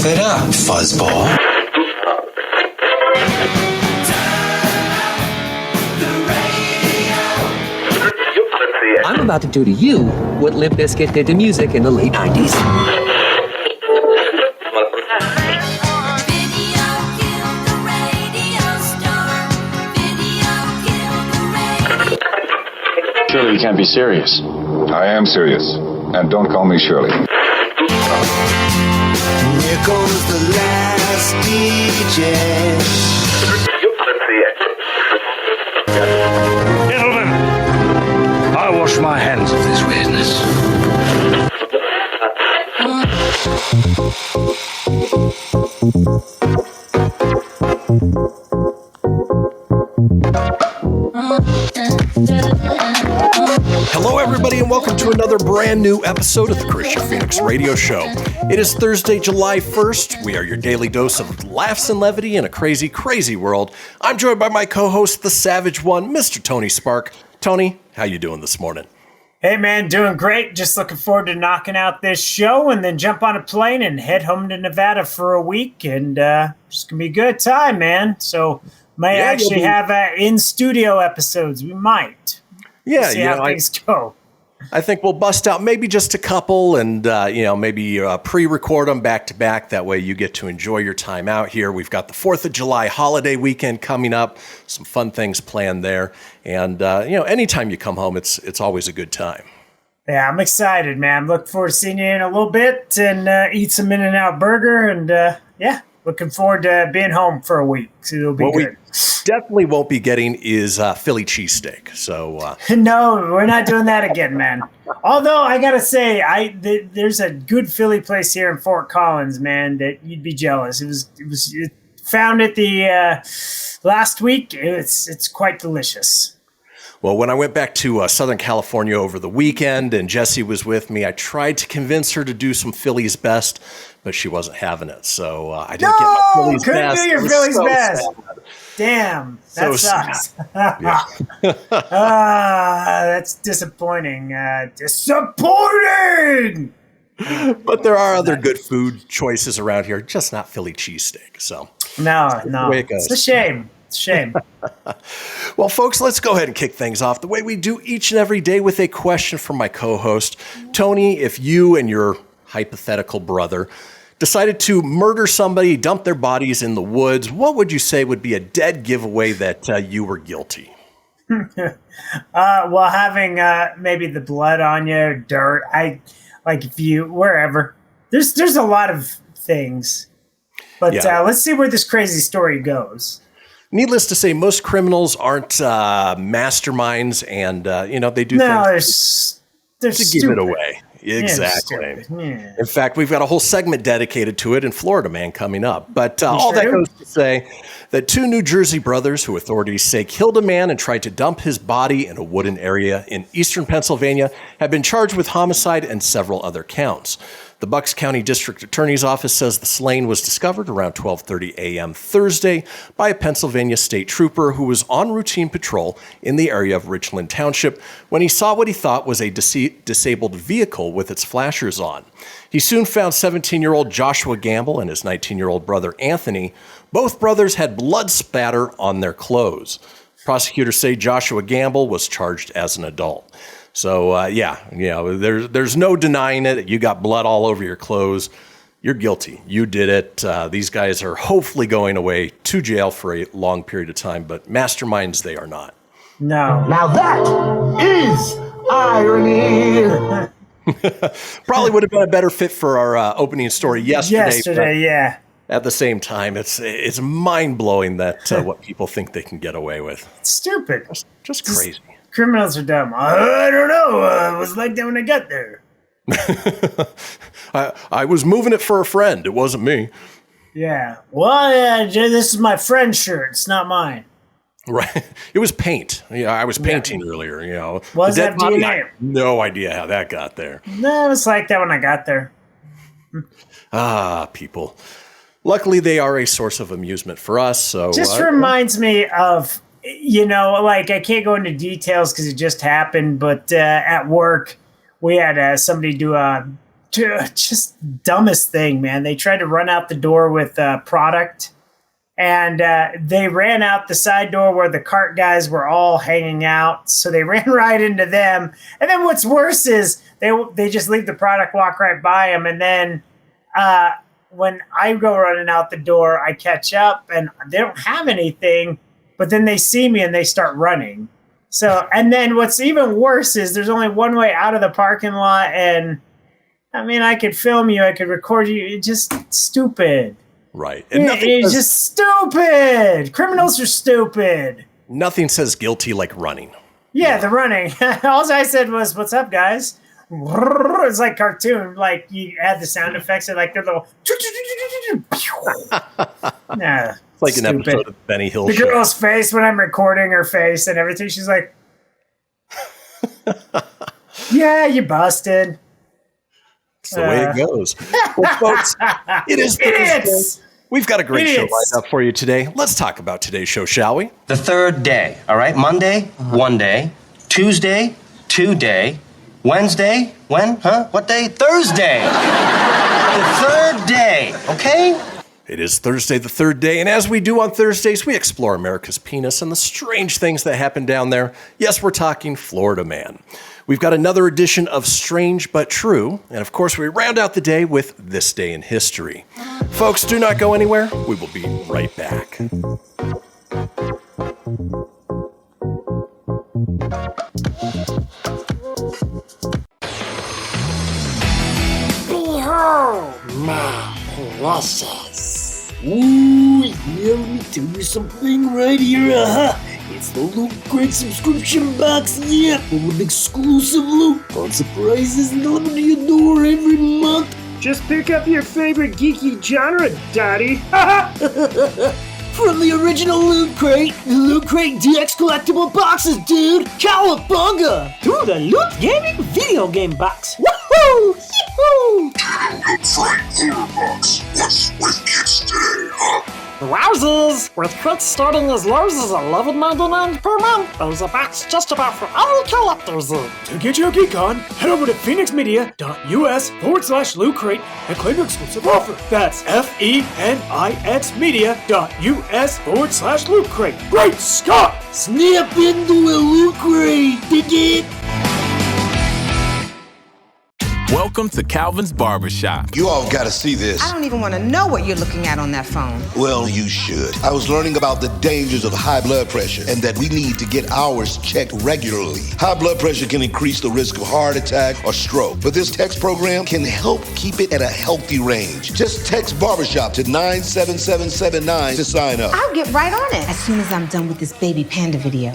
F it up, fuzzball. I'm about to do to you what Limp Bizkit did to music in the late 90s. Surely you can't be serious. I am serious. And don't call me Shirley. Here goes the last DJ. Gentlemen, I wash my hands of this weirdness. Hello, everybody, and welcome to another brand new episode of the Kristian Fenix radio show. It is Thursday, July 1st. We are your daily dose of laughs and levity in a crazy, crazy world. I'm joined by my co-host, the Savage One, Mr. Tony Spark. Tony, how you doing this morning? Hey, man, doing great. Just looking forward to knocking out this show and then jump on a plane and head home to Nevada for a week. And it's going to be a good time, man. So may actually have in-studio episodes. We might. Yeah, see how things go. I think we'll bust out maybe just a couple and, maybe pre-record them back to back. That way you get to enjoy your time out here. We've got the 4th of July holiday weekend coming up, some fun things planned there. And, anytime you come home, it's always a good time. Yeah, I'm excited, man. Looking forward to seeing you in a little bit and eat some In-N-Out burger. And, looking forward to being home for a week. So it'll be good. Definitely won't be getting is Philly cheesesteak. So no, we're not doing that again, man. Although I gotta say, there's a good Philly place here in Fort Collins, man, that you'd be jealous. It found it the last week. It's quite delicious. Well, when I went back to Southern California over the weekend and Jessie was with me, I tried to convince her to do some Philly's best, but she wasn't having it. So I didn't get my Philly's couldn't best. do your Philly's best. Sad. Damn, that sucks. That's disappointing. Disappointing! But there are other good food choices around here, just not Philly cheesesteak. So no, it's a shame. Well, folks, let's go ahead and kick things off the way we do each and every day with a question from my co-host. Tony, if you and your hypothetical brother decided to murder somebody, dump their bodies in the woods, what would you say would be a dead giveaway that you were guilty? Well, having maybe the blood on you, dirt, wherever. There's a lot of things. But let's see where this crazy story goes. Needless to say, most criminals aren't masterminds, and they do things to give it away. Exactly. Yeah. In fact, we've got a whole segment dedicated to it in Florida Man coming up. But all that goes to say that 2 New Jersey brothers, who authorities say killed a man and tried to dump his body in a wooded area in eastern Pennsylvania, have been charged with homicide and several other counts. The Bucks County District Attorney's Office says the slain was discovered around 12:30 a.m. Thursday by a Pennsylvania state trooper who was on routine patrol in the area of Richland Township when he saw what he thought was a disabled vehicle with its flashers on. He soon found 17-year-old Joshua Gamble and his 19-year-old brother Anthony. Both brothers had blood spatter on their clothes. Prosecutors say Joshua Gamble was charged as an adult. So, there's no denying it. You got blood all over your clothes. You're guilty. You did it. These guys are hopefully going away to jail for a long period of time, but masterminds they are not. No. Now that is irony. Probably would have been a better fit for our opening story yesterday. Yeah. At the same time, it's mind-blowing that what people think they can get away with. It's stupid. Just crazy. Criminals are dumb. I don't know. It was like that when I got there. I was moving it for a friend. It wasn't me. Yeah. Well, this is my friend's shirt. It's not mine. Right. It was paint. Yeah, I was painting earlier. Was that DNA? I have no idea how that got there. No, it was like that when I got there. People. Luckily, they are a source of amusement for us. So just reminds me of, I can't go into details because it just happened, but at work, we had somebody do a just dumbest thing, man. They tried to run out the door with product, and they ran out the side door where the cart guys were all hanging out. So they ran right into them. And then what's worse is they just leave the product, walk right by them, and then when I go running out the door, I catch up, and they don't have anything. But then they see me and they start running. So, and then what's even worse is there's only one way out of the parking lot, and I mean, I could film you, I could record you. It's just stupid. Right. And It's just stupid. Criminals are stupid. Nothing says guilty like running. Yeah, the running. All I said was, "What's up, guys?" It's like cartoon. Like you add the sound effects and like they're little. Nah. Like an episode of Benny Hill The Show. girl's face when I'm recording her face and everything, she's like, yeah, you busted. It's the way it goes. Well, folks, it is Thursday. We've got a great show lined up for you today. Let's talk about today's show, shall we? The third day, all right? Monday, 1 day. Tuesday, 2 day. Wednesday, when? Huh? What day? Thursday. The third day, okay? It is Thursday, the third day, and as we do on Thursdays, we explore America's penis and the strange things that happen down there. Yes, we're talking Florida Man. We've got another edition of Strange But True, and of course, we round out the day with This Day in History. Folks, do not go anywhere. We will be right back. Behold my precious. Ooh, yeah, let me tell you something right here, It's the Loot Crate subscription box, yeah, full of exclusive loot, fun surprises delivered to your door every month. Just pick up your favorite geeky genre, Daddy. From the original Loot Crate, the Loot Crate DX collectible boxes, dude! Cowabunga! To the Loot Gaming video game box. Woohoo! Yee-hoo! Wowzers! With crates starting as low as $11.99 per month, there's a box just about for all collectors. To get your geek on, head over to phoenixmedia.us/Loot Crate and claim your exclusive offer. That's FENIX media.us/Loot Crate. Great Scott! Snap into a Loot Crate, dig it? Welcome to Calvin's Barbershop. You all gotta see this. I don't even want to know what you're looking at on that phone. Well, you should. I was learning about the dangers of high blood pressure and that we need to get ours checked regularly. High blood pressure can increase the risk of heart attack or stroke, but this text program can help keep it at a healthy range. Just text Barbershop to 97779 to sign up. I'll get right on it as soon as I'm done with this baby panda video.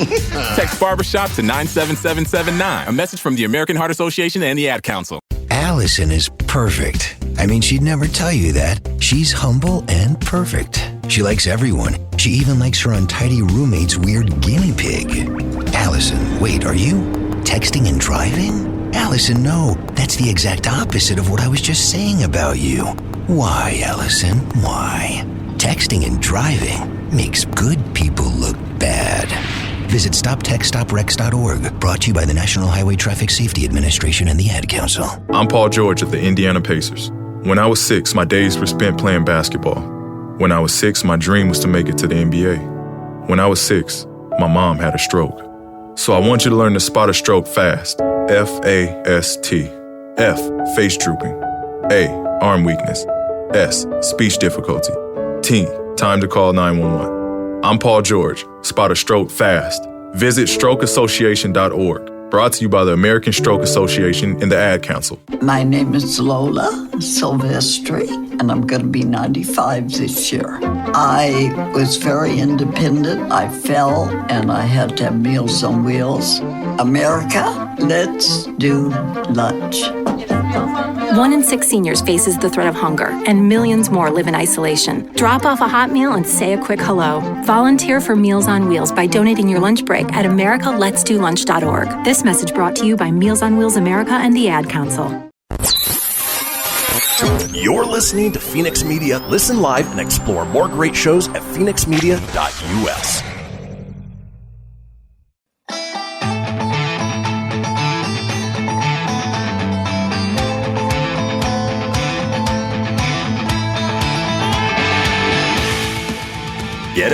Text Barbershop to 97779. A message from the American Heart Association and the Ad Council. Allison is perfect. I mean, she'd never tell you that. She's humble and perfect. She likes everyone. She even likes her untidy roommate's weird guinea pig. Allison, wait, are you texting and driving? Allison, no. That's the exact opposite of what I was just saying about you. Why, Allison? Why? Texting and driving makes good people look bad. Visit StopTextStopRex.org, brought to you by the National Highway Traffic Safety Administration and the Ad Council. I'm Paul George of the Indiana Pacers. When I was 6, my days were spent playing basketball. When I was 6, my dream was to make it to the NBA. When I was 6, my mom had a stroke. So I want you to learn to spot a stroke fast. F-A-S-T. F, face drooping. A, arm weakness. S, speech difficulty. T, time to call 911. I'm Paul George. Spot a stroke fast. Visit strokeassociation.org. Brought to you by the American Stroke Association and the Ad Council. My name is Lola Silvestri, and I'm going to be 95 this year. I was very independent. I fell, and I had to have Meals on Wheels. America, let's do lunch. 1 in 6 seniors faces the threat of hunger, and millions more live in isolation. Drop off a hot meal and say a quick hello. Volunteer for Meals on Wheels by donating your lunch break at americaletsdolunch.org. This message brought to you by Meals on Wheels America and the Ad Council. You're listening to Fenix Media. Listen live and explore more great shows at phoenixmedia.us.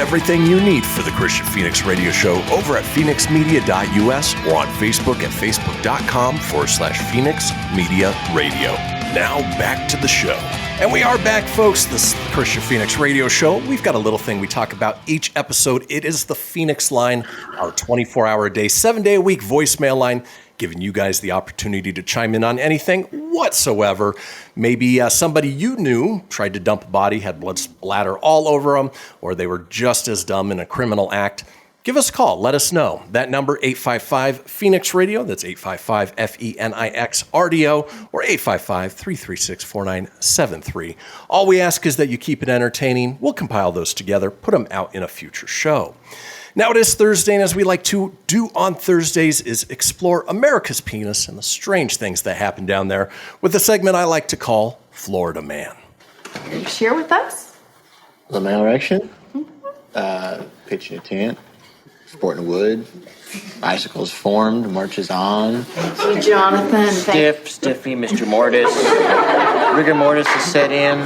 everything you need for the Kristian Fenix Radio Show over at phoenixmedia.us or on Facebook at facebook.com/Fenix Media Radio. Now back to the show. And we are back, folks. This is the Kristian Fenix Radio Show. We've got a little thing we talk about each episode. It is the Fenix Line, our 24-hour-a-day, 7-day-a-week voicemail line, giving you guys the opportunity to chime in on anything whatsoever. Maybe somebody you knew tried to dump a body, had blood splatter all over them, or they were just as dumb in a criminal act. Give us a call. Let us know. That number, 855-PHOENIX-RADIO. That's 855-FENIX-RDO or 855-336-4973. All we ask is that you keep it entertaining. We'll compile those together, put them out in a future show. Now it is Thursday, and as we like to do on Thursdays is explore America's penis and the strange things that happen down there with a segment I like to call Florida Man. You share with us? The male erection, pitching a tent, sporting wood, bicycles formed, marches on. Thank you, Jonathan. Stiffy, Mr. Mortis. Rigor mortis is set in.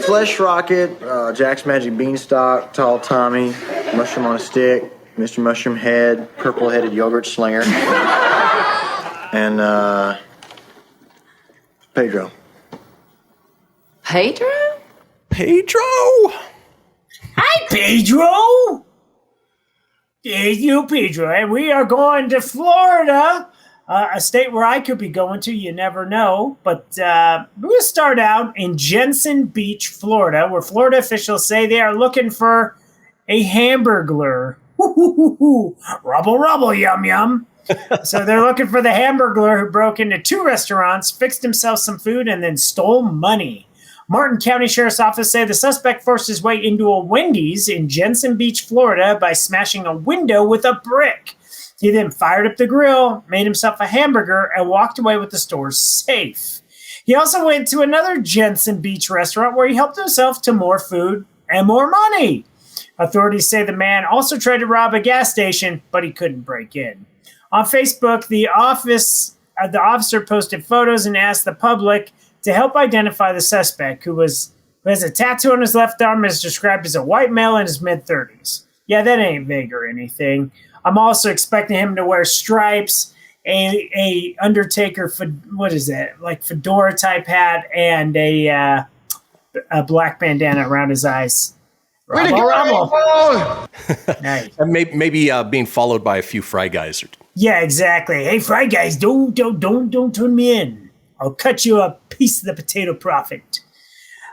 Flesh rocket, Jack's Magic Beanstalk, Tall Tommy, Mushroom on a Stick, Mr. Mushroom Head, Purple-Headed Yogurt Slinger, and Pedro. Pedro? Pedro? Hi, Pedro! It's you, Pedro, and we are going to Florida, a state where I could be going to, you never know. But we're going to start out in Jensen Beach, Florida, where Florida officials say they are looking for a hamburglar. Rubble, rubble, yum, yum. So they're looking for the hamburglar who broke into 2 restaurants, fixed himself some food, and then stole money. Martin County Sheriff's Office say the suspect forced his way into a Wendy's in Jensen Beach, Florida by smashing a window with a brick. He then fired up the grill, made himself a hamburger, and walked away with the store's safe. He also went to another Jensen Beach restaurant where he helped himself to more food and more money. Authorities say the man also tried to rob a gas station, but he couldn't break in. On Facebook, the officer posted photos and asked the public to help identify the suspect, who has a tattoo on his left arm and is described as a white male in his mid-30s. Yeah, that ain't vague or anything. I'm also expecting him to wear stripes, a Undertaker, what is that, like fedora type hat, and a black bandana around his eyes. Rumble. Nice. And maybe being followed by a few Fry Guys. Yeah, exactly. Hey, Fry Guys, don't turn me in. I'll cut you a piece of the potato profit.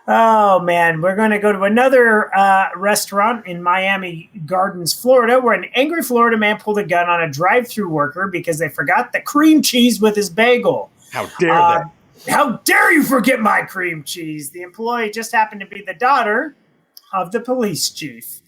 Oh, man. We're going to go to another restaurant in Miami Gardens, Florida, where an angry Florida man pulled a gun on a drive-thru worker because they forgot the cream cheese with his bagel. How dare they? How dare you forget my cream cheese? The employee just happened to be the daughter of the police chief.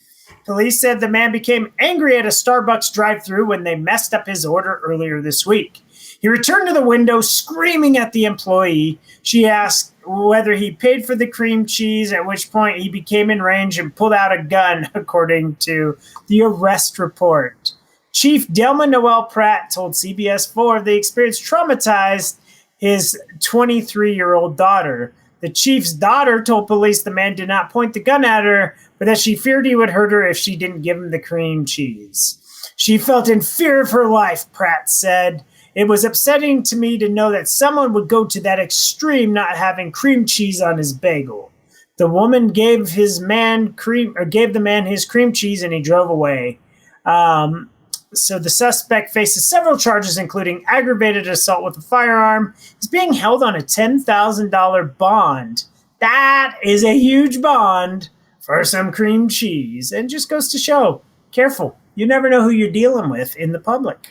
Police said the man became angry at a Starbucks drive-thru when they messed up his order earlier this week. He returned to the window screaming at the employee. She asked whether he paid for the cream cheese, at which point he became enraged and pulled out a gun, according to the arrest report. Chief Delma Noel Pratt told CBS 4 the experience traumatized his 23-year-old daughter. The chief's daughter told police the man did not point the gun at her, but that she feared he would hurt her if she didn't give him the cream cheese. She felt in fear of her life, Pratt said. It was upsetting to me to know that someone would go to that extreme not having cream cheese on his bagel. The woman gave the man his cream cheese and he drove away. So the suspect faces several charges, including aggravated assault with a firearm. He's being held on a $10,000 bond. That is a huge bond for some cream cheese. And just goes to show, careful. You never know who you're dealing with in the public.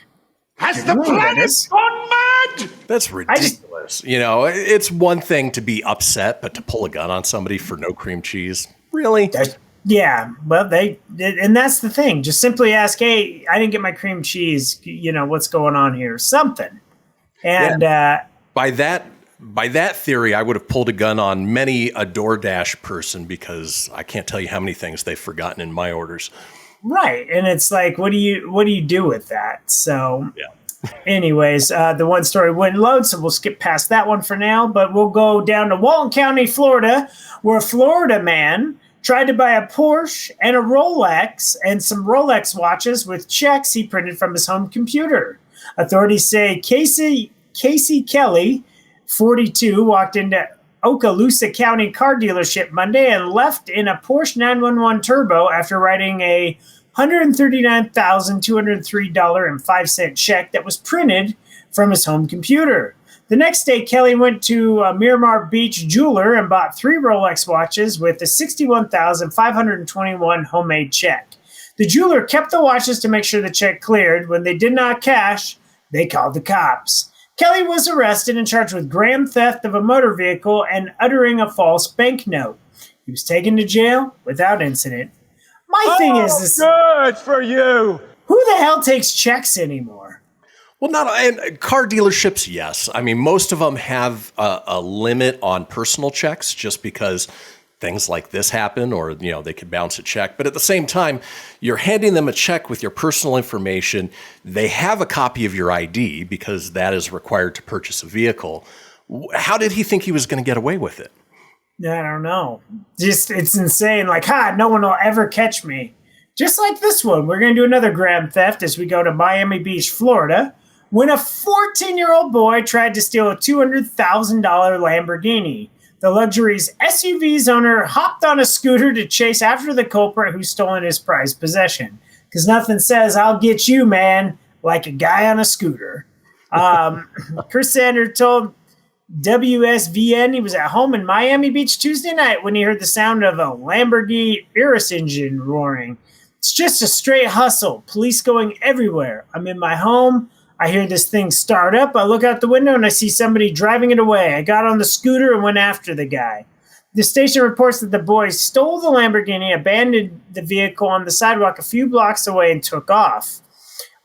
Has the planet gone mad? That's ridiculous. It's one thing to be upset, but to pull a gun on somebody for no cream cheese, really? Yeah, well, and that's the thing. Just simply ask, hey, I didn't get my cream cheese. What's going on here? Something. And by that theory, I would have pulled a gun on many a DoorDash person because I can't tell you how many things they've forgotten in my orders. Right, and it's like, what do you do with that? So, anyways, the one story wouldn't load, so we'll skip past that one for now. But we'll go down to Walton County, Florida, where a Florida man tried to buy a Porsche and a Rolex and some Rolex watches with checks he printed from his home computer. Authorities say Casey Kelly, 42, walked into Okaloosa County car dealership Monday and left in a Porsche 911 Turbo after writing a $139,203.05 check that was printed from his home computer. The next day, Kelly went to a Miramar Beach jeweler and bought 3 Rolex watches with a $61,521 homemade check. The jeweler kept the watches to make sure the check cleared. When they did not cash, they called the cops. Kelly was arrested and charged with grand theft of a motor vehicle and uttering a false banknote. He was taken to jail without incident. My thing is this. Good for you. Who the hell takes checks anymore? Well, and car dealerships, yes. I mean, most of them have a limit on personal checks just because things like this happen, or, they could bounce a check. But at the same time, you're handing them a check with your personal information. They have a copy of your ID because that is required to purchase a vehicle. How did he think he was going to get away with it? I don't know. Just, it's insane. Like, no one will ever catch me. Just like this one. We're going to do another grand theft as we go to Miami Beach, Florida, when a 14-year-old boy tried to steal a $200,000 Lamborghini. The luxury's SUV's owner hopped on a scooter to chase after the culprit who's stolen his prized possession. Because nothing says, I'll get you, man, like a guy on a scooter. Chris Sanders told WSVN he was at home in Miami Beach Tuesday night when he heard the sound of a Lamborghini Urus engine roaring. It's just a straight hustle. Police going everywhere. I'm in my home. I hear this thing start up. I look out the window and I see somebody driving it away. I got on the scooter and went after the guy. The station reports that the boys stole the Lamborghini, abandoned the vehicle on the sidewalk a few blocks away, and took off.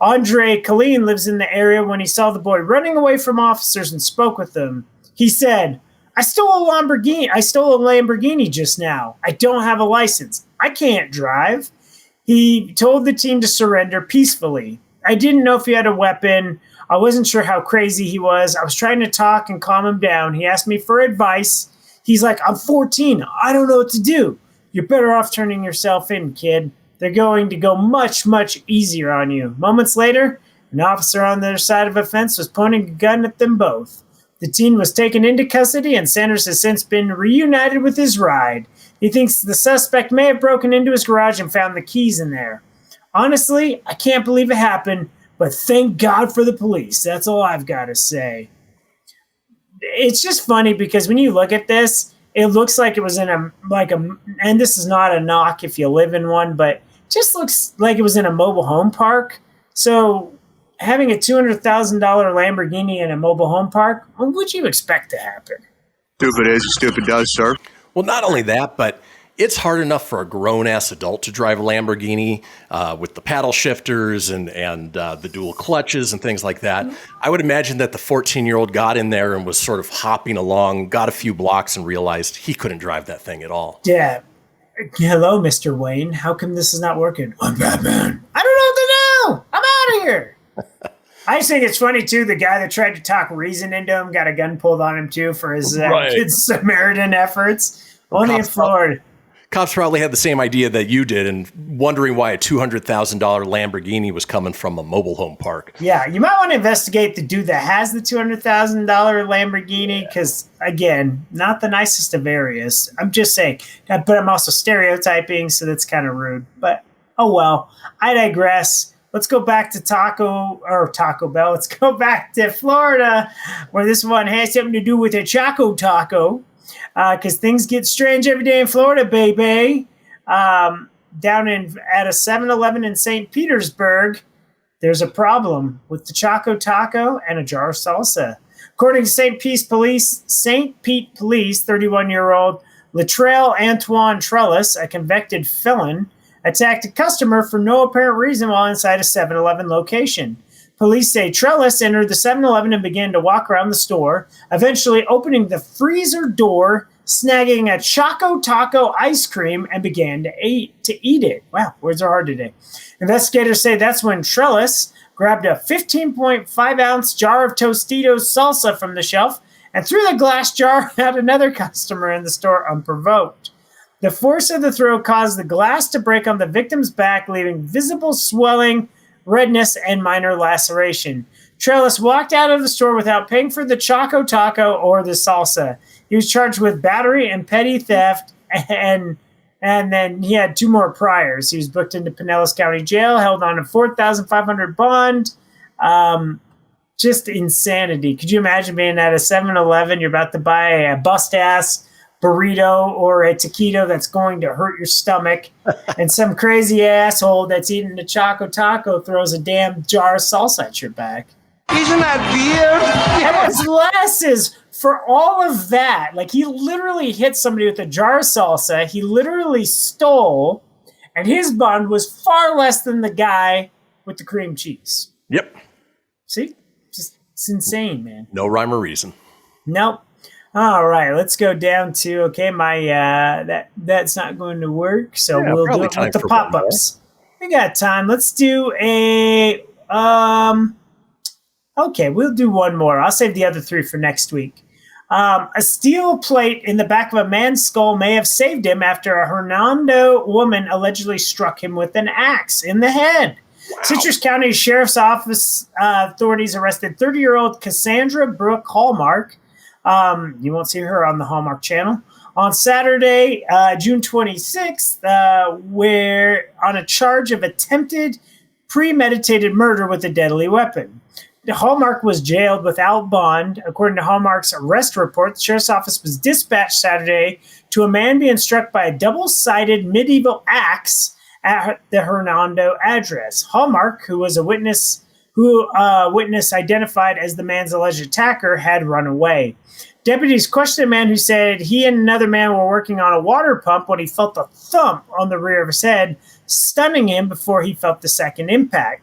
Andre Colleen lives in the area when he saw the boy running away from officers and spoke with them. He said, I stole a Lamborghini just now. I don't have a license. I can't drive. He told the team to surrender peacefully. I didn't know if he had a weapon. I wasn't sure how crazy he was. I was trying to talk and calm him down. He asked me for advice. He's like, I'm 14. I don't know what to do. You're better off turning yourself in, kid. They're going to go much, much easier on you. Moments later, an officer on the other side of a fence was pointing a gun at them both. The teen was taken into custody, and Sanders has since been reunited with his ride. He thinks the suspect may have broken into his garage and found the keys in there. Honestly, I can't believe it happened, but thank God for the police. That's all I've got to say. It's just funny because when you look at this, it looks like it was in and this is not a knock if you live in one, but it just looks like it was in a mobile home park. So having a $200,000 Lamborghini in a mobile home park, what would you expect to happen? Stupid is, stupid does, sir. Well, not only that, but it's hard enough for a grown-ass adult to drive a Lamborghini with the paddle shifters and the dual clutches and things like that. I would imagine that the 14-year-old got in there and was sort of hopping along, got a few blocks, and realized he couldn't drive that thing at all. Yeah. Hello, Mr. Wayne. How come this is not working? I'm Batman. I don't know what to do. I'm out of here. I just think it's funny, too, the guy that tried to talk reason into him got a gun pulled on him, too, for his Good Samaritan efforts. Only in Florida. Cops probably had the same idea that you did and wondering why a $200,000 Lamborghini was coming from a mobile home park. Yeah, you might want to investigate the dude that has the $200,000 Lamborghini because, again, not the nicest of areas. I'm just saying. But I'm also stereotyping, so that's kind of rude. But, oh well. I digress. Let's go back to Taco Bell. Let's go back to Florida, where this one has something to do with a Choco Taco. Because things get strange every day in Florida, baby. Down at a 7-Eleven in St. Petersburg, there's a problem with the Choco Taco and a jar of salsa. According to St. Pete Police, 31-year-old Latrell Antoine Trellis, a convicted felon, attacked a customer for no apparent reason while inside a 7-Eleven location. Police say Trellis entered the 7-Eleven and began to walk around the store, eventually opening the freezer door, snagging a Choco Taco ice cream, and began to eat it. Wow, words are hard today. Investigators say that's when Trellis grabbed a 15.5-ounce jar of Tostitos salsa from the shelf and threw the glass jar at another customer in the store unprovoked. The force of the throw caused the glass to break on the victim's back, leaving visible swelling, redness, and minor laceration. Trellis walked out of the store without paying for the Choco Taco or the salsa. He was charged with battery and petty theft, and then he had 2 more priors. He was booked into Pinellas County Jail, held on a $4,500 bond. Just insanity. Could you imagine being at a 7-Eleven? You're about to buy a bust-ass burrito or a taquito that's going to hurt your stomach, and some crazy asshole that's eating the Choco Taco throws a damn jar of salsa at your back. Isn't that weird? And what's less is, for all of that, like, he literally hit somebody with a jar of salsa, he literally stole, and his bond was far less than the guy with the cream cheese. Yep. See? It's insane, man. No rhyme or reason. Nope. All right, let's go down to, okay, my that's not going to work, so we'll do it with the pop-ups. We got time. Let's do a okay, we'll do one more. I'll save the other 3 for next week. A steel plate in the back of a man's skull may have saved him after a Hernando woman allegedly struck him with an axe in the head. Wow. Citrus County Sheriff's Office authorities arrested 30-year-old Cassandra Brooke Hallmark. You won't see her on the Hallmark Channel. On Saturday, June 26th, where on a charge of attempted premeditated murder with a deadly weapon. Hallmark was jailed without bond. According to Hallmark's arrest report, the sheriff's office was dispatched Saturday to a man being struck by a double-sided medieval axe at the Hernando address. Hallmark, who was a witness identified as the man's alleged attacker, had run away. Deputies questioned a man who said he and another man were working on a water pump when he felt a thump on the rear of his head, stunning him before he felt the second impact.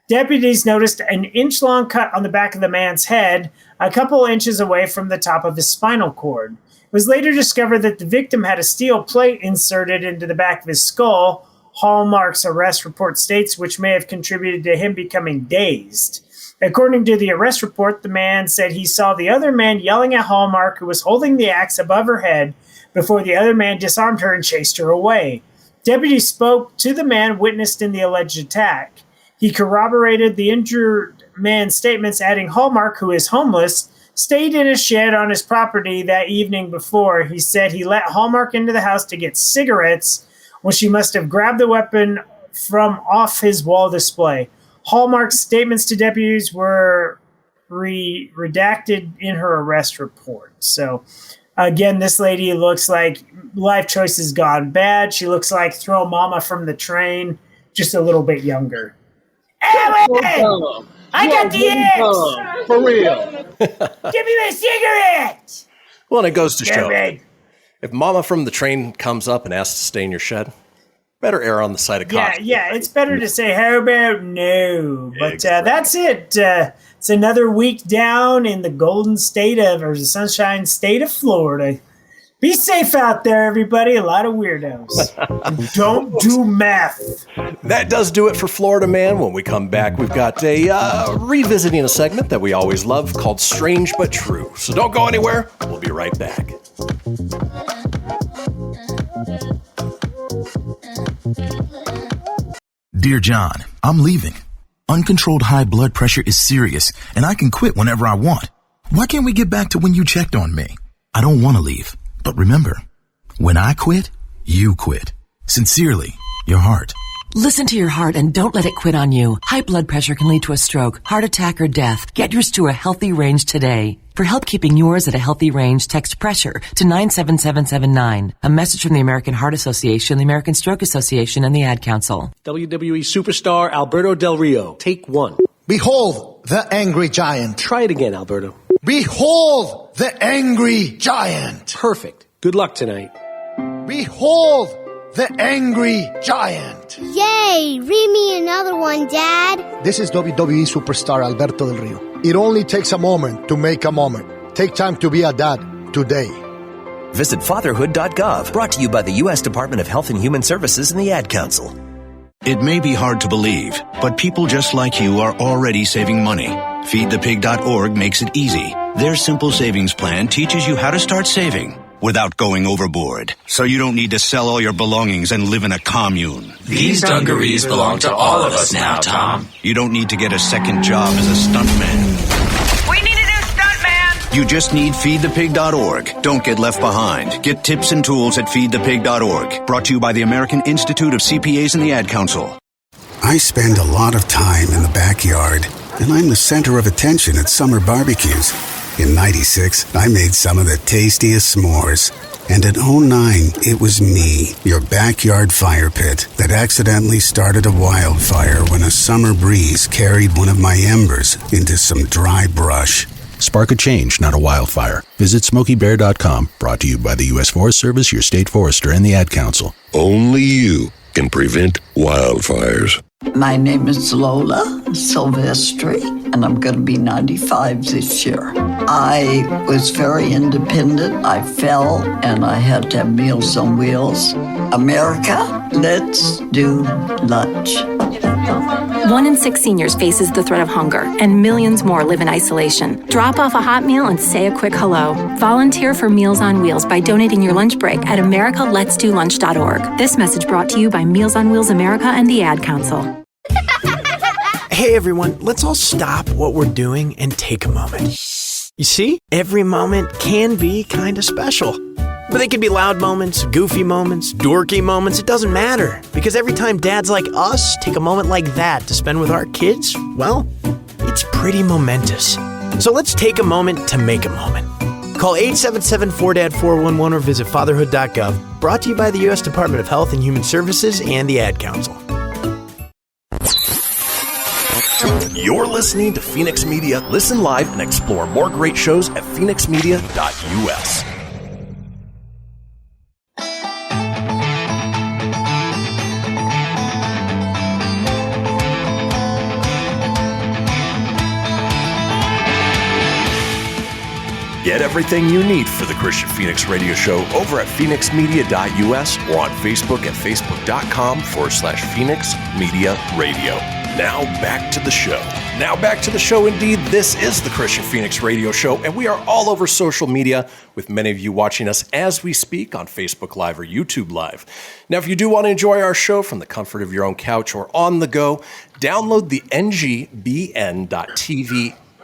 Deputies noticed an inch-long cut on the back of the man's head, a couple inches away from the top of his spinal cord. It was later discovered that the victim had a steel plate inserted into the back of his skull, Hallmark's arrest report states, which may have contributed to him becoming dazed. According to the arrest report, the man said he saw the other man yelling at Hallmark, who was holding the axe above her head, before the other man disarmed her and chased her away. Deputies spoke to the man witnessed in the alleged attack. He corroborated the injured man's statements, adding Hallmark, who is homeless, stayed in a shed on his property that evening before. He said he let Hallmark into the house to get cigarettes when she must have grabbed the weapon from off his wall display. Hallmark's statements to deputies were redacted in her arrest report. So, again, this lady looks like life choices gone bad. She looks like Throw Mama from the Train, just a little bit younger. Ellen! I got the axe! For real. Give me my cigarette! Well, and it goes to show, if Mama from the Train comes up and asks to stay in your shed, better err on the side of caution. Yeah, it's better to say, how about no? But that's it. It's another week down in the golden state of, or the sunshine state of Florida. Be safe out there, everybody. A lot of weirdos. And don't do meth. That does do it for Florida Man. When we come back, we've got a revisiting a segment that we always love called Strange But True. So don't go anywhere. We'll be right back. Dear John, I'm leaving. Uncontrolled high blood pressure is serious, and I can quit whenever I want. Why can't we get back to when you checked on me? I don't want to leave. But remember, when I quit, you quit. Sincerely, your heart. Listen to your heart and don't let it quit on you. High blood pressure can lead to a stroke, heart attack, or death. Get yours to a healthy range today. For help keeping yours at a healthy range, text PRESSURE to 97779. A message from the American Heart Association, the American Stroke Association, and the Ad Council. WWE superstar Alberto Del Rio. Take 1. Behold the angry giant. Try it again, Alberto. Behold the angry giant. Perfect. Good luck tonight. Behold the angry giant. Yay! Read me another one, Dad. This is WWE superstar Alberto Del Rio. It only takes a moment to make a moment. Take time to be a dad today. Visit fatherhood.gov. Brought to you by the U.S. Department of Health and Human Services and the Ad Council. It may be hard to believe, but people just like you are already saving money. FeedThePig.org makes it easy. Their simple savings plan teaches you how to start saving. without going overboard. So you don't need to sell all your belongings and live in a commune. These dungarees belong to all of us now, Tom. You don't need to get a second job as a stuntman. We need a new stuntman! You just need feedthepig.org. Don't get left behind. Get tips and tools at feedthepig.org. Brought to you by the American Institute of CPAs and the Ad Council. I spend a lot of time in the backyard, and I'm the center of attention at summer barbecues. In '96, I made some of the tastiest s'mores. And in '09, it was me, your backyard fire pit, that accidentally started a wildfire when a summer breeze carried one of my embers into some dry brush. Spark a change, not a wildfire. Visit SmokeyBear.com, brought to you by the U.S. Forest Service, your state forester, and the Ad Council. Only you can prevent wildfires. My name is Lola Silvestri, and I'm going to be 95 this year. I was very independent. I fell, and I had to have Meals on Wheels. America, let's do lunch. 1 in 6 seniors faces the threat of hunger, and millions more live in isolation. Drop off a hot meal and say a quick hello. Volunteer for Meals on Wheels by donating your lunch break at americaletsdolunch.org. This message brought to you by Meals on Wheels America and the Ad Council. Hey everyone, let's all stop what we're doing and take a moment. You see, every moment can be kind of special. But they could be loud moments, goofy moments, dorky moments, it doesn't matter. Because every time dads like us take a moment like that to spend with our kids, well, it's pretty momentous. So let's take a moment to make a moment. Call 877-4DAD-411 or visit fatherhood.gov. Brought to you by the U.S. Department of Health and Human Services and the Ad Council. You're listening to Fenix Media. Listen live and explore more great shows at phoenixmedia.us. Get everything you need for the Kristian Fenix Radio Show over at phoenixmedia.us or on Facebook at facebook.com/Fenix Media Radio. Now back to the show. Indeed. This is the Kristian Fenix Radio Show, and we are all over social media with many of you watching us as we speak on Facebook Live or YouTube Live. Now, if you do want to enjoy our show from the comfort of your own couch or on the go, download the ngbn.tv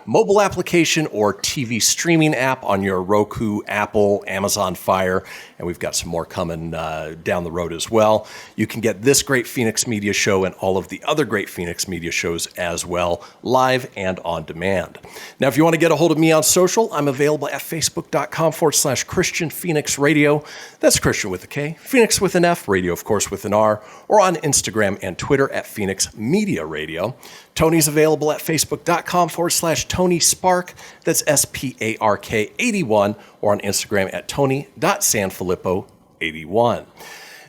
mobile application or TV streaming app on your Roku, Apple, Amazon Fire, and we've got some more coming down the road as well. You can get this great Fenix Media Show and all of the other great Fenix Media shows as well, live and on demand. Now, if you want to get a hold of me on social, I'm available at facebook.com/Kristian Fenix Radio. That's Kristian with a K, Fenix with an F, Radio, of course, with an R, or on Instagram and Twitter at Fenix Media Radio. Tony's available at facebook.com/Tony Spark. That's SPARK 81, or on Instagram at Tony.Sanfilippo81.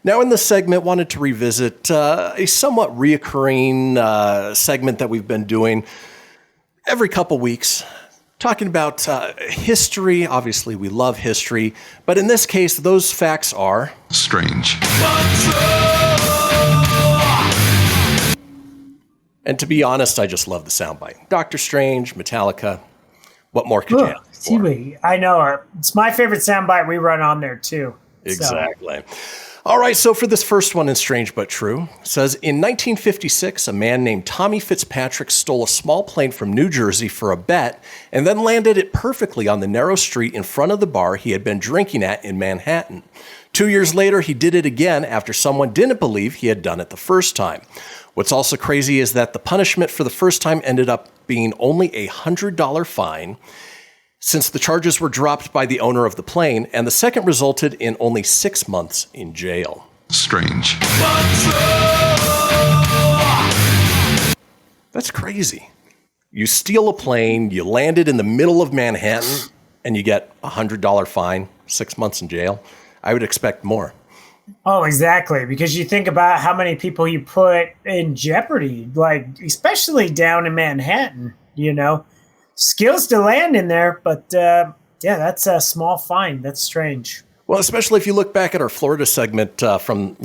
Now, in this segment, wanted to revisit a somewhat reoccurring segment that we've been doing every couple weeks, talking about history. Obviously, we love history, but in this case, those facts are strange. And to be honest, I just love the soundbite. Doctor Strange, Metallica. What more could you ask for? I know. It's my favorite soundbite we run on there, too. Exactly. All right, so for this first one in Strange But True, it says, in 1956, a man named Tommy Fitzpatrick stole a small plane from New Jersey for a bet and then landed it perfectly on the narrow street in front of the bar he had been drinking at in Manhattan. 2 years later, he did it again after someone didn't believe he had done it the first time. What's also crazy is that the punishment for the first time ended up being only a $100 fine, since the charges were dropped by the owner of the plane, and the second resulted in only 6 months in jail. Strange. That's crazy. You steal a plane, you land it in the middle of Manhattan, and you get a $100 fine, 6 months in jail. I would expect more. Oh, exactly. Because you think about how many people you put in jeopardy, like especially down in Manhattan, skills to land in there. But that's a small fine. That's strange. Well, especially if you look back at our Florida segment from,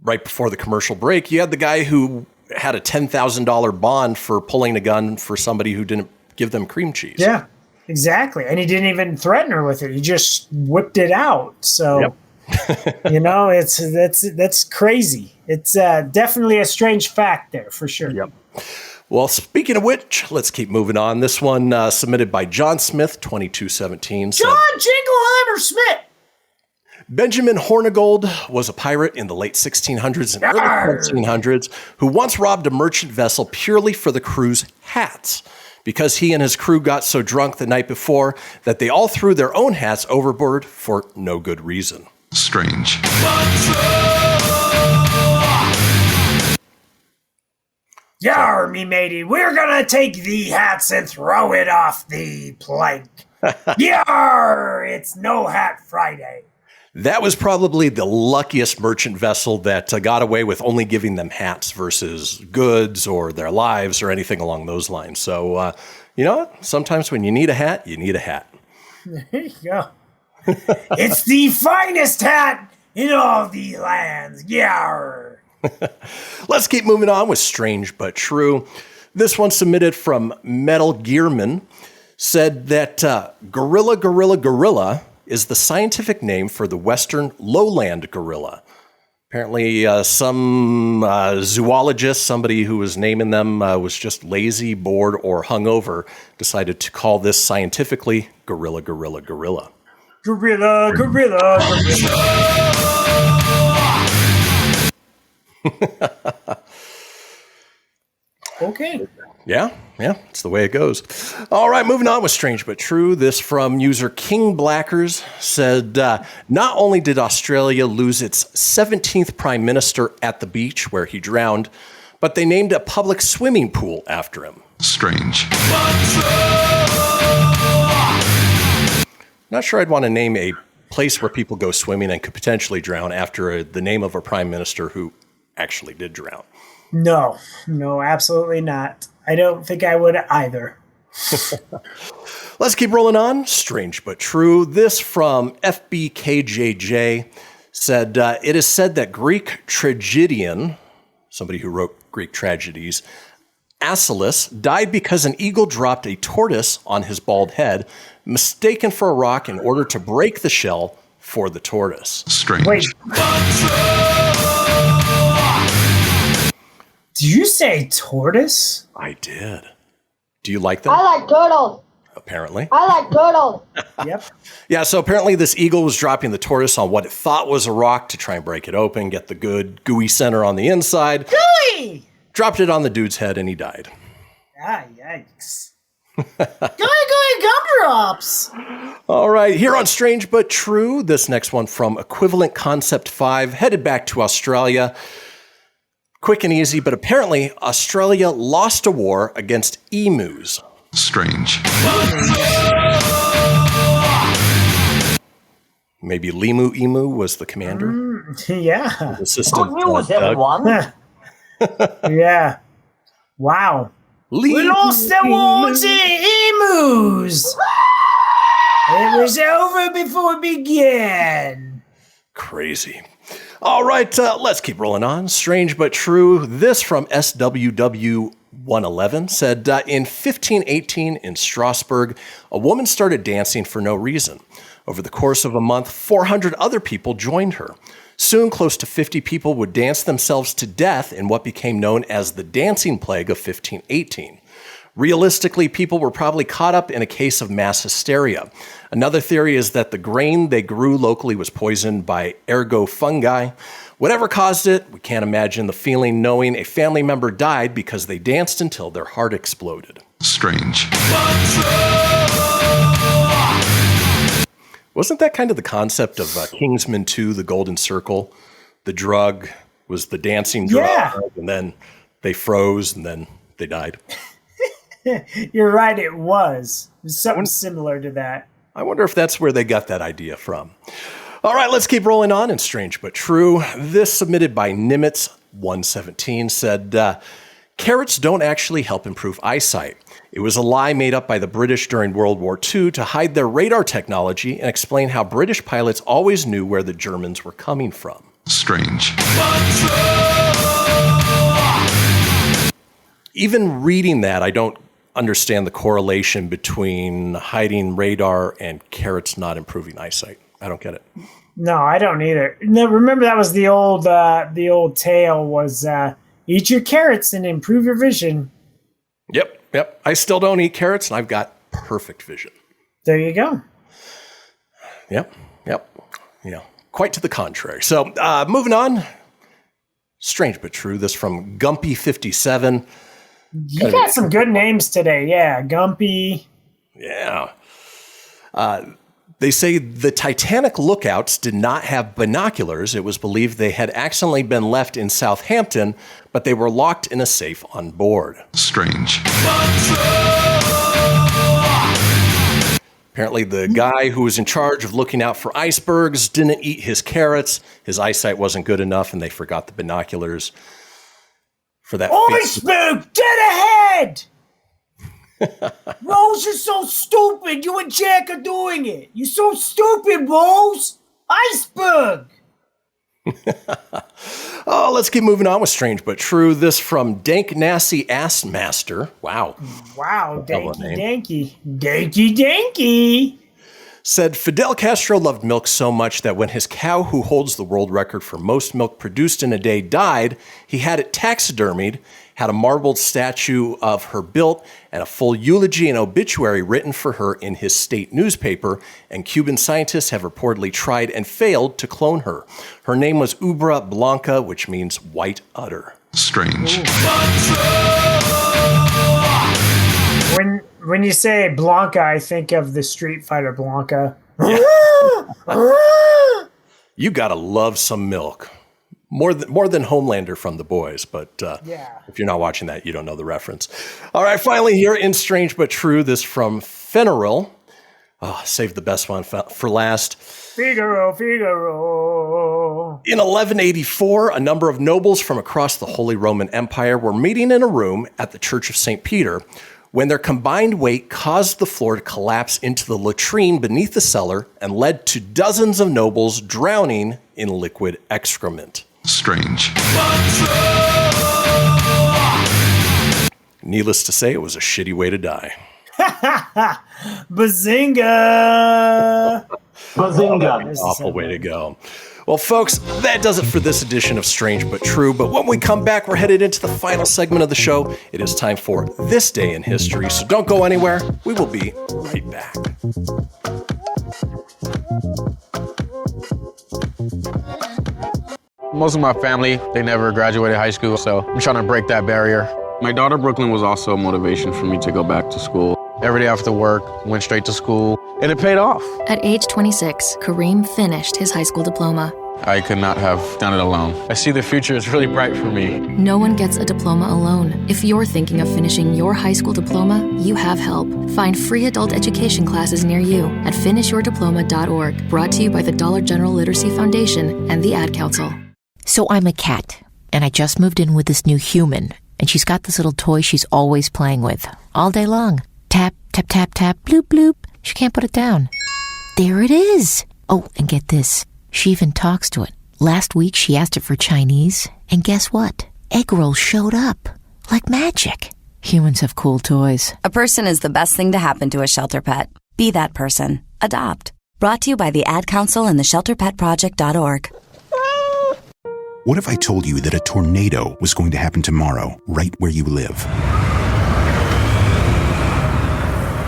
right before the commercial break, you had the guy who had a $10,000 bond for pulling a gun for somebody who didn't give them cream cheese. Yeah. Exactly. And he didn't even threaten her with it. He just whipped it out. So, that's crazy. It's definitely a strange fact there for sure. Yep. Well, speaking of which, let's keep moving on. This one submitted by John Smith, 2217. John Jingleheimer Smith! Benjamin Hornigold was a pirate in the late 1600s and early 1700s who once robbed a merchant vessel purely for the crew's hats, because he and his crew got so drunk the night before that they all threw their own hats overboard for no good reason. Strange. Yar, me matey, we're gonna take the hats and throw it off the plank. Yar, it's No Hat Friday. That was probably the luckiest merchant vessel that got away with only giving them hats versus goods or their lives or anything along those lines. So, you know what? Sometimes when you need a hat, you need a hat. There you go. It's the finest hat in all the lands. Yar. Let's keep moving on with Strange But True. This one submitted from Metal Gearman said that gorilla is the scientific name for the western lowland gorilla. Apparently, some zoologist, somebody who was naming them, was just lazy, bored, or hungover, decided to call this scientifically gorilla. Gorilla. Okay. Yeah, it's the way it goes. All right, moving on with Strange But True. This from user King Blackers said, not only did Australia lose its 17th prime minister at the beach where he drowned, but they named a public swimming pool after him. Strange. Not sure I'd want to name a place where people go swimming and could potentially drown after the name of a prime minister who actually did drown. No, absolutely not. I don't think I would either. Let's keep rolling on. Strange But True. This from FBKJJ said, it is said that Greek tragedian, somebody who wrote Greek tragedies, Aeschylus, died because an eagle dropped a tortoise on his bald head, mistaken for a rock in order to break the shell for the tortoise. Strange. Wait. Did you say tortoise? I did. Do you like that? I like turtles. Apparently. I like turtles. Yep. Yeah, so apparently this eagle was dropping the tortoise on what it thought was a rock to try and break it open, get the good gooey center on the inside. Gooey! Dropped it on the dude's head and he died. Ah, yikes. Gooey gumdrops. All right, here on Strange But True, this next one from Equivalent Concept 5, headed back to Australia. Quick and easy, but apparently Australia lost a war against emus. Strange. Maybe Limu Emu was the commander? Yeah. Assistant, Good news, everyone. Yeah. Wow. We lost the war to emus. It was over before it began. Crazy. All right, let's keep rolling on. Strange But True. This from SWW111 said, in 1518 in Strasbourg, a woman started dancing for no reason. Over the course of a month, 400 other people joined her. Soon, close to 50 people would dance themselves to death in what became known as the Dancing Plague of 1518. Realistically, people were probably caught up in a case of mass hysteria. Another theory is that the grain they grew locally was poisoned by ergo fungi. Whatever caused it, we can't imagine the feeling knowing a family member died because they danced until their heart exploded. Strange. Wasn't that kind of the concept of Kingsman 2, The Golden Circle? The drug was the dancing drug, and then they froze, and then they died. You're right, it was. It was something similar to that. I wonder if that's where they got that idea from. All right, let's keep rolling on in Strange But True. This, submitted by Nimitz117, said, carrots don't actually help improve eyesight. It was a lie made up by the British during World War II to hide their radar technology and explain how British pilots always knew where the Germans were coming from. Strange. Even reading that, I don't understand the correlation between hiding radar and carrots not improving eyesight. I don't get it. No, I don't either. No, remember that was the old tale was eat your carrots and improve your vision. Yep. I still don't eat carrots, and I've got perfect vision. There you go. Yep. Quite to the contrary. So moving on. Strange but true. This from Gumpy57. You got some good names today. Yeah, Gumpy. Yeah. They say the Titanic lookouts did not have binoculars. It was believed they had accidentally been left in Southampton, but they were locked in a safe on board. Strange. Apparently, the guy who was in charge of looking out for icebergs didn't eat his carrots. His eyesight wasn't good enough, and they forgot the binoculars for that. Iceberg, get ahead! Rose, you're so stupid. You and Jack are doing it. You're so stupid, Rose. Iceberg. Oh, let's keep moving on with Strange but True. This from Dank Nasty Ass Master. Wow, Danky. Said Fidel Castro loved milk so much that when his cow, who holds the world record for most milk produced in a day, died, he had it taxidermied, had a marbled statue of her built, and a full eulogy and obituary written for her in his state newspaper, and Cuban scientists have reportedly tried and failed to clone her. Her name was Ubra Blanca, which means white udder. Strange. When you say Blanca, I think of the Street Fighter Blanca. Yeah. You gotta love some milk. More than Homelander from The Boys, but if you're not watching that, you don't know the reference. All right, finally here in Strange but True, this from Fenris. Oh, save the best one for last. Figaro. In 1184, a number of nobles from across the Holy Roman Empire were meeting in a room at the Church of St. Peter when their combined weight caused the floor to collapse into the latrine beneath the cellar and led to dozens of nobles drowning in liquid excrement. Strange. Needless to say, it was a shitty way to die. Bazinga! Awful way to go. Well, folks, that does it for this edition of Strange but True. But when we come back, we're headed into the final segment of the show. It is time for This Day in History. So don't go anywhere. We will be right back. Most of my family, they never graduated high school, so I'm trying to break that barrier. My daughter, Brooklyn, was also a motivation for me to go back to school. Every day after work, went straight to school, and it paid off. At age 26, Kareem finished his high school diploma. I could not have done it alone. I see the future is really bright for me. No one gets a diploma alone. If you're thinking of finishing your high school diploma, you have help. Find free adult education classes near you at finishyourdiploma.org. Brought to you by the Dollar General Literacy Foundation and the Ad Council. So I'm a cat, and I just moved in with this new human, and she's got this little toy she's always playing with, all day long. Tap, tap, tap, tap, bloop, bloop. She can't put it down. There it is. Oh, and get this. She even talks to it. Last week, she asked it for Chinese, and guess what? Egg rolls showed up. Like magic. Humans have cool toys. A person is the best thing to happen to a shelter pet. Be that person. Adopt. Brought to you by the Ad Council and the ShelterPetProject.org. What if I told you that a tornado was going to happen tomorrow, right where you live?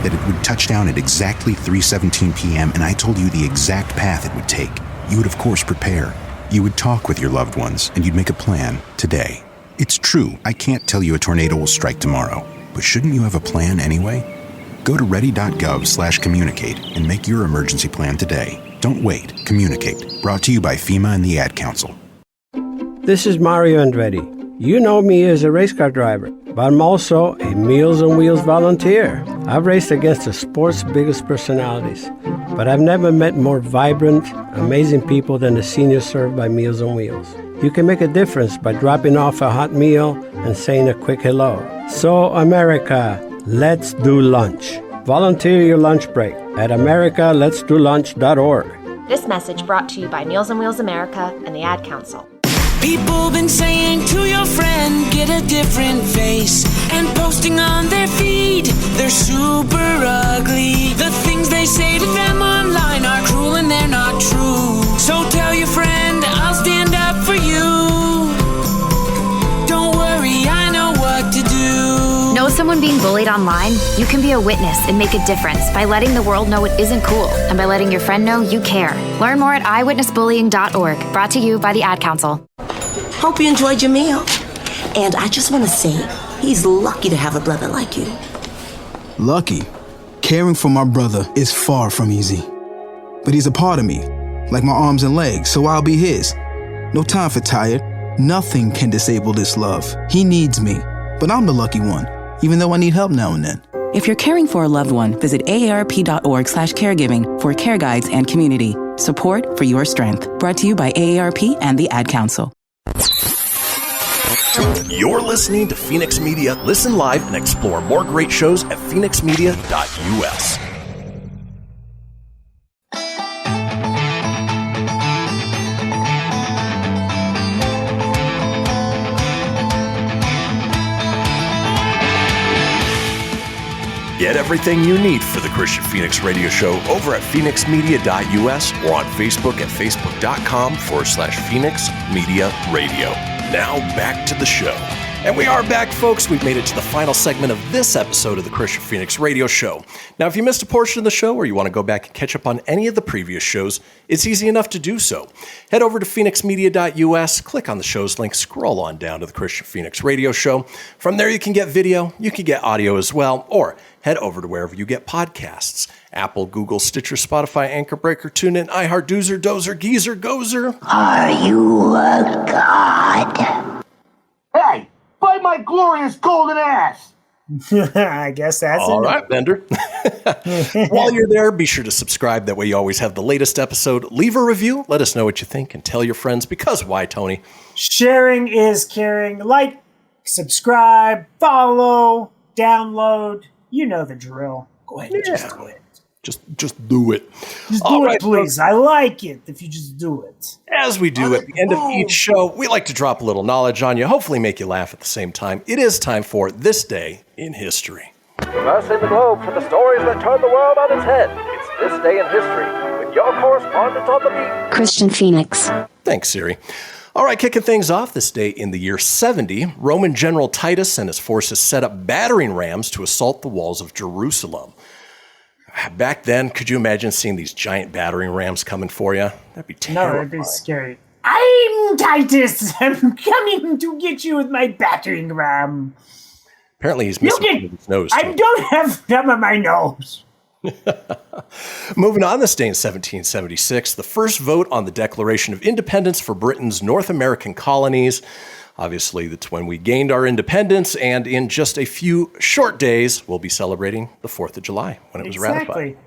That it would touch down at exactly 3:17 p.m., and I told you the exact path it would take. You would, of course, prepare. You would talk with your loved ones, and you'd make a plan today. It's true, I can't tell you a tornado will strike tomorrow, but shouldn't you have a plan anyway? Go to ready.gov/communicate and make your emergency plan today. Don't wait. Communicate. Brought to you by FEMA and the Ad Council. This is Mario Andretti. You know me as a race car driver, but I'm also a Meals on Wheels volunteer. I've raced against the sport's biggest personalities, but I've never met more vibrant, amazing people than the seniors served by Meals on Wheels. You can make a difference by dropping off a hot meal and saying a quick hello. So, America, let's do lunch. Volunteer your lunch break at americaletsdolunch.org. This message brought to you by Meals on Wheels America and the Ad Council. People been saying to your friend, get a different face. And posting on their feed, they're super ugly. The things they say to them online are cruel and they're not true. So tell your friend, I'll stand up for you. Don't worry, I know what to do. Know someone being bullied online? You can be a witness and make a difference by letting the world know it isn't cool and by letting your friend know you care. Learn more at eyewitnessbullying.org. Brought to you by the Ad Council. Hope you enjoyed your meal. And I just want to say, he's lucky to have a brother like you. Lucky? Caring for my brother is far from easy. But he's a part of me, like my arms and legs, so I'll be his. No time for tired. Nothing can disable this love. He needs me, but I'm the lucky one, even though I need help now and then. If you're caring for a loved one, visit aarp.org/caregiving for care guides and community support for your strength. Brought to you by AARP and the Ad Council. You're listening to Fenix Media. Listen live and explore more great shows at phoenixmedia.us. Get everything you need for the Kristian Fenix radio show over at phoenixmedia.us or on Facebook at facebook.com/Fenix Media Radio. Now back to the show. And we are back, folks. We've made it to the final segment of this episode of the Kristian Fenix radio show. Now, if you missed a portion of the show or you want to go back and catch up on any of the previous shows, it's easy enough to do so. Head over to phoenixmedia.us, click on the show's link, scroll on down to the Kristian Fenix radio show. From there, you can get video, you can get audio as well, or head over to wherever you get podcasts. Apple, Google, Stitcher, Spotify, Anchor Breaker, TuneIn, iHeart, Doozer, Dozer, Geezer, Gozer. Are you a god? Hey, bite my glorious golden ass! I guess that's all right, Bender. While you're there, be sure to subscribe. That way you always have the latest episode. Leave a review. Let us know what you think and tell your friends, because why, Tony? Sharing is caring. Like, subscribe, follow, download. You know the drill. Go ahead and just do it. Just do it. Just do it, please. Folks. I like it if you just do it. As we do at the end of each show, we like to drop a little knowledge on you, hopefully make you laugh at the same time. It is time for This Day in History. Traversing the globe for the stories that turn the world on its head. It's This Day in History with your correspondent on the beat, Kristian Fenix. Thanks, Siri. All right, kicking things off this day in the year 70, Roman General Titus and his forces set up battering rams to assault the walls of Jerusalem. Back then, could you imagine seeing these giant battering rams coming for you? That'd be terrifying. No, that'd be scary. I'm Titus. I'm coming to get you with my battering ram. Apparently he's missing his nose. I don't have some of my nose. Moving on, this day in 1776, the first vote on the Declaration of Independence for Britain's North American colonies. Obviously, that's when we gained our independence, and in just a few short days, we'll be celebrating the 4th of July when it was ratified.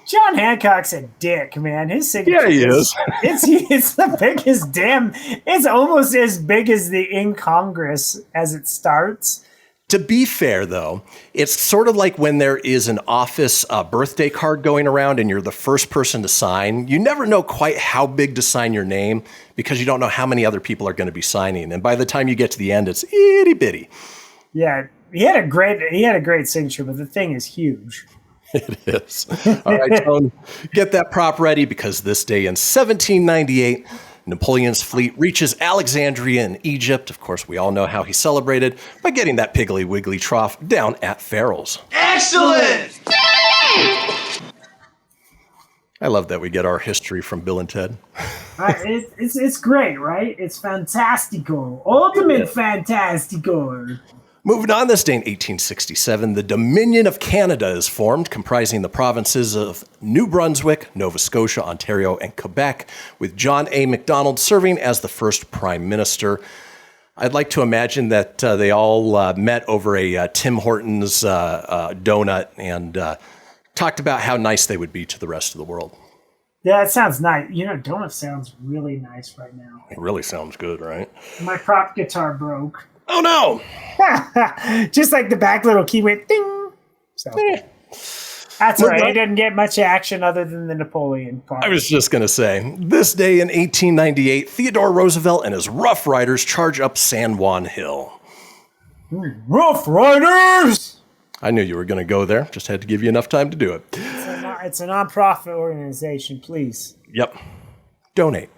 John Hancock's a dick, man. His signature. Yeah, he is. It's the biggest damn. It's almost as big as the in Congress as it starts. To be fair, though, it's sort of like when there is an office birthday card going around and you're the first person to sign. You never know quite how big to sign your name because you don't know how many other people are going to be signing. And by the time you get to the end, it's itty bitty. Yeah, he had a great signature, but the thing is huge. It is. All right, Tone, get that prop ready because this day in 1798, Napoleon's fleet reaches Alexandria in Egypt. Of course, we all know how he celebrated by getting that Piggly Wiggly trough down at Farrell's. Excellent! I love that we get our history from Bill and Ted. It's great, right? It's fantastical. Ultimate fantastical. Moving on, this day in 1867, the Dominion of Canada is formed, comprising the provinces of New Brunswick, Nova Scotia, Ontario, and Quebec, with John A. Macdonald serving as the first prime minister. I'd like to imagine that they all met over a Tim Hortons donut and talked about how nice they would be to the rest of the world. Yeah, it sounds nice. You know, donut sounds really nice right now. It really sounds good, right? My prop guitar broke. Oh, no! Just like the back little key went ding. So. That's right. He didn't get much action other than the Napoleon part. I was just going to say, this day in 1898, Theodore Roosevelt and his Rough Riders charge up San Juan Hill. Rough Riders! I knew you were going to go there. Just had to give you enough time to do it. It's a non-profit organization, please. Yep. Donate.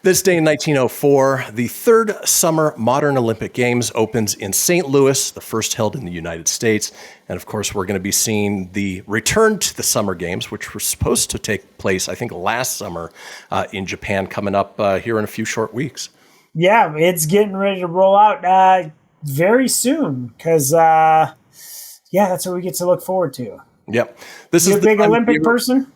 This day in 1904, the third summer modern Olympic Games opens in St. Louis, the first held in the United States. And of course, we're going to be seeing the return to the Summer Games, which were supposed to take place, I think, last summer in Japan, coming up here in a few short weeks. Yeah, it's getting ready to roll out very soon because, that's what we get to look forward to. Yep. You a big Olympic person?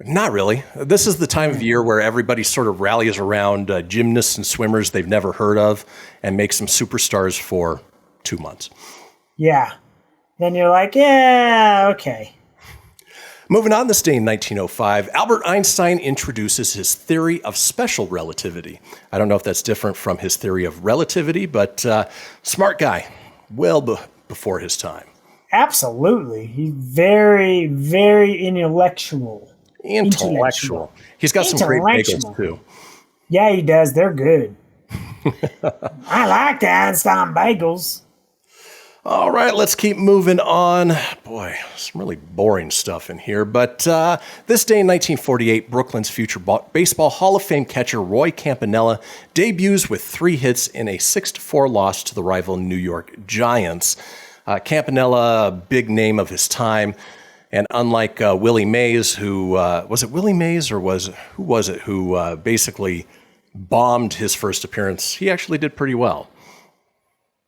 Not really. This is the time of year where everybody sort of rallies around gymnasts and swimmers they've never heard of and makes them superstars for 2 months. Yeah. Then you're like, yeah, okay. Moving on, this day in 1905, Albert Einstein introduces his theory of special relativity. I don't know if that's different from his theory of relativity, but smart guy, well before his time. Absolutely. He's very, very intellectual. He's got some great bagels, too. Yeah, he does. They're good. I like the Einstein bagels. All right, let's keep moving on. Boy, some really boring stuff in here. But this day in 1948, Brooklyn's future Baseball Hall of Fame catcher Roy Campanella debuts with 3 hits in a 6-4 loss to the rival New York Giants. Campanella, a big name of his time. And unlike Willie Mays, who was it Willie Mays or who was it who basically bombed his first appearance, he actually did pretty well.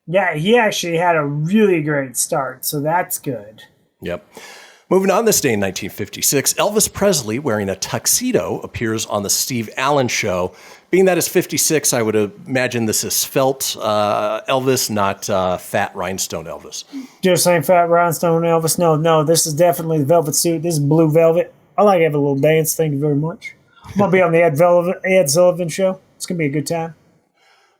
Yeah, he actually had a really great start, so that's good. Yep. Moving on, this day in 1956, Elvis Presley, wearing a tuxedo, appears on the Steve Allen Show. Being that it's 56, I would imagine this is felt Elvis, not fat rhinestone Elvis. Just ain't fat rhinestone Elvis. No, this is definitely the velvet suit. This is blue velvet. I like to have a little dance. Thank you very much. I'm going to be on the Ed Sullivan Show. It's going to be a good time.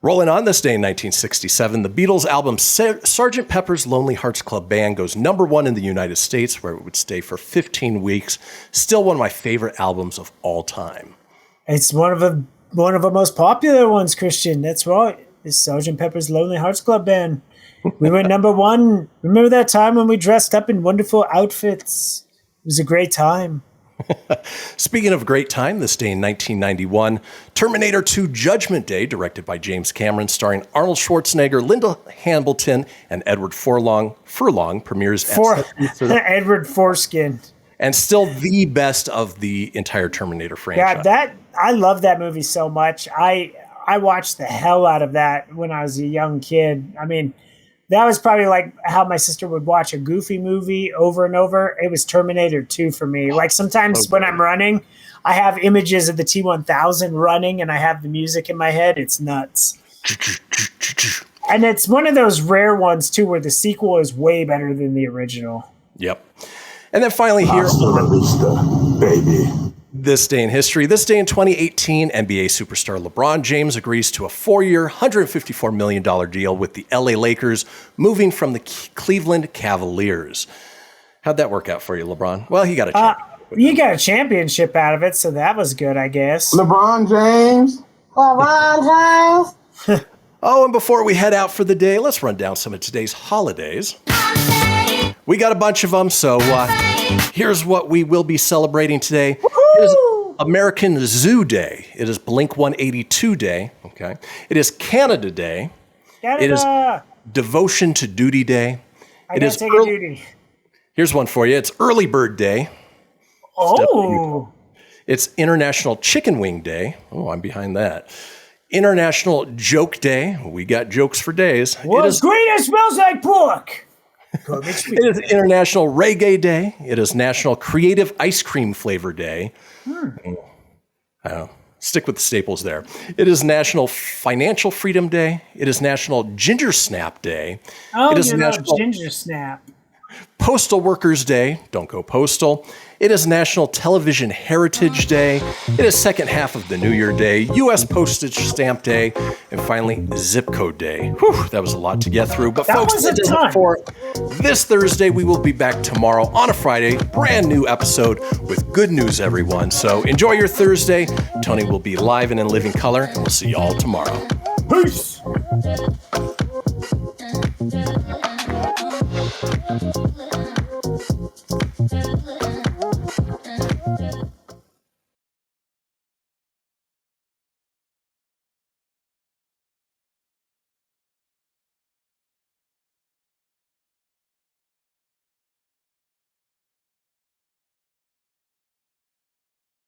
Rolling on, this day in 1967, the Beatles' album Sgt. Pepper's Lonely Hearts Club Band goes #1 in the United States, where it would stay for 15 weeks. Still one of my favorite albums of all time. It's one of the most popular ones, Christian. That's right. It's Sgt. Pepper's Lonely Hearts Club Band. We went #1. Remember that time when we dressed up in wonderful outfits? It was a great time. Speaking of great time, this day in 1991, Terminator 2 Judgment Day, directed by James Cameron, starring Arnold Schwarzenegger, Linda Hamilton, and Edward Furlong, premieres at Edward Foreskin. And still the best of the entire Terminator franchise. Yeah, I love that movie so much. I watched the hell out of that when I was a young kid. I mean, that was probably like how my sister would watch a Goofy movie over and over. It was Terminator 2 for me. Like sometimes when I'm running, I have images of the T-1000 running and I have the music in my head. It's nuts. And it's one of those rare ones too where the sequel is way better than the original. Yep. And then finally here, this day in history, this day in 2018, NBA superstar LeBron James agrees to a 4-year, $154 million deal with the LA Lakers, moving from the Cleveland Cavaliers. How'd that work out for you, LeBron? Well, he got a championship. You got a championship out of it, so that was good, I guess. LeBron James. Oh, and before we head out for the day, let's run down some of today's holidays. We got a bunch of them, so here's what we will be celebrating today. It is American Zoo Day. It is Blink-182 Day. Okay. It is Canada Day. Canada. It is Devotion to Duty Day. I gotta take a duty. Here's one for you. It's Early Bird Day. Oh. It's International Chicken Wing Day. Oh, I'm behind that. International Joke Day. We got jokes for days. What's green and smells like pork? It is International Reggae Day. It is National Creative Ice Cream Flavor Day. I don't know. Stick with the staples there. It is National Financial Freedom Day. It is National Ginger Snap Day. Oh, it is National Ginger Snap. Postal Workers Day. Don't go postal. It is National Television Heritage Day. It is second half of the New Year Day, U.S. Postage Stamp Day, and finally, Zip Code Day. Whew, that was a lot to get through. But that folks, was a ton. For this Thursday, we will be back tomorrow on a Friday, brand new episode with good news, everyone. So enjoy your Thursday. Tony will be live and in living color, and we'll see you all tomorrow. Peace.